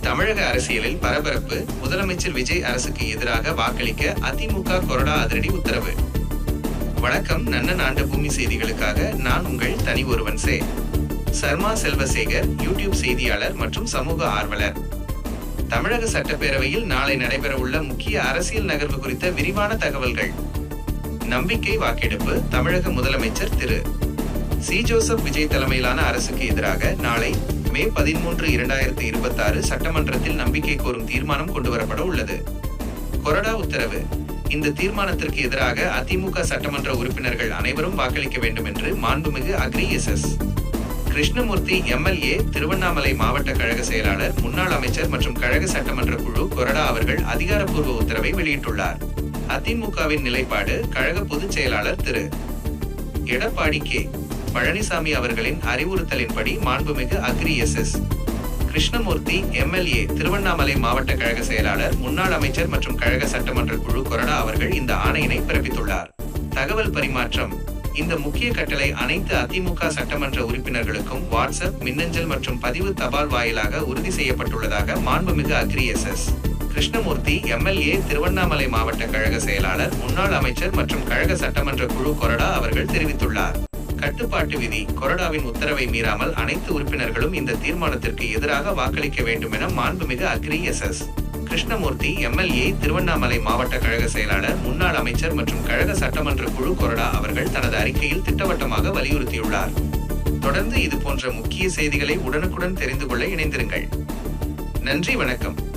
தமிழக அரசியலில் பரபரப்பு. முதலமைச்சர் விஜய் அரசுக்கு எதிராக வாக்களிக்க அதிமுக கொறடா அதிரடி உத்தரவு. வணக்கம். நன்னன் ஆண்ட பூமி செய்திகளுக்காக நான் உங்கள் தனி ஒருவன் சர்மா செல்வசேகர், யூடியூப் செய்தியாளர் மற்றும் சமூக ஆர்வலர். தமிழக சட்டப்பேரவையில் நாளை நடைபெறவுள்ள முக்கிய அரசியல் நகர்வு குறித்த விரிவான தகவல்கள். நம்பிக்கை வாக்கெடுப்பு. தமிழக முதலமைச்சர் திரு சி. ஜோசப் விஜய் தலைமையிலான அரசுக்கு எதிராக நாளை மே 13, 2026 சட்டமன்றத்தில் நம்பிக்கை கோரும் தீர்மானம் கொண்டுவரப்பட உள்ளது. கொறடா உத்தரவு. இந்த தீர்மானத்திற்கு எதிராக அதிமுக சட்டமன்ற உறுப்பினர்கள் அனைவரும் வாக்களிக்க வேண்டும் என்று மாண்புமிகு அக்ரி எஸ். கிருஷ்ணமூர்த்தி எம்எல்ஏ, திருவண்ணாமலை மாவட்ட கழக செயலாளர், முன்னாள் அமைச்சர் மற்றும் கழக சட்டமன்ற குழு கொறடா அவர்கள் அதிகாரப்பூர்வ உத்தரவை வெளியிட்டுள்ளார். அதிமுகவின் நிலைப்பாடு. கழக பொதுச் செயலாளர் திரு எடப்பாடி கே. பழனிசாமி அவர்களின் அறிவுறுத்தலின்படி மாண்புமிகு அக்ரி எஸ். கிருஷ்ணமூர்த்தி எம்எல்ஏ, திருவண்ணாமலை மாவட்ட கழக செயலாளர், முன்னாள் அமைச்சர் மற்றும் கழக சட்டமன்ற குழு கொறடா அவர்கள் இந்த ஆணையினை பிறப்பித்துள்ளார். தகவல் பரிமாற்றம். இந்த முக்கிய கட்டளை அனைத்து அதிமுக சட்டமன்ற உறுப்பினர்களுக்கும் வாட்ஸ்அப், மின்னஞ்சல் மற்றும் பதிவு தபால் வாயிலாக உறுதி செய்யப்பட்டுள்ளதாக மாண்புமிகு அக்ரி எஸ். கிருஷ்ணமூர்த்தி எம்எல்ஏ, திருவண்ணாமலை மாவட்ட கழக செயலாளர், முன்னாள் அமைச்சர் மற்றும் கழக சட்டமன்ற குழு கொறடா அவர்கள் தெரிவித்துள்ளார். கட்டுப்பாட்டு விதி. கொறடாவின் உத்தரவை மீறாமல் அனைத்து உறுப்பினர்களும் இந்த தீர்மானத்திற்கு எதிராக வாக்களிக்க வேண்டும் என மாண்புமிகு அக்ரி எஸ். கிருஷ்ணமூர்த்தி எம்எல்ஏ, திருவண்ணாமலை மாவட்ட கழக செயலாளர், முன்னாள் அமைச்சர் மற்றும் கழக சட்டமன்ற குழு கொறடா அவர்கள் தனது அறிக்கையில் திட்டவட்டமாக வலியுறுத்தியுள்ளார். தொடர்ந்து இது போன்ற முக்கிய செய்திகளை உடனுக்குடன் தெரிந்து கொள்ள இணைந்திருங்கள். நன்றி, வணக்கம்.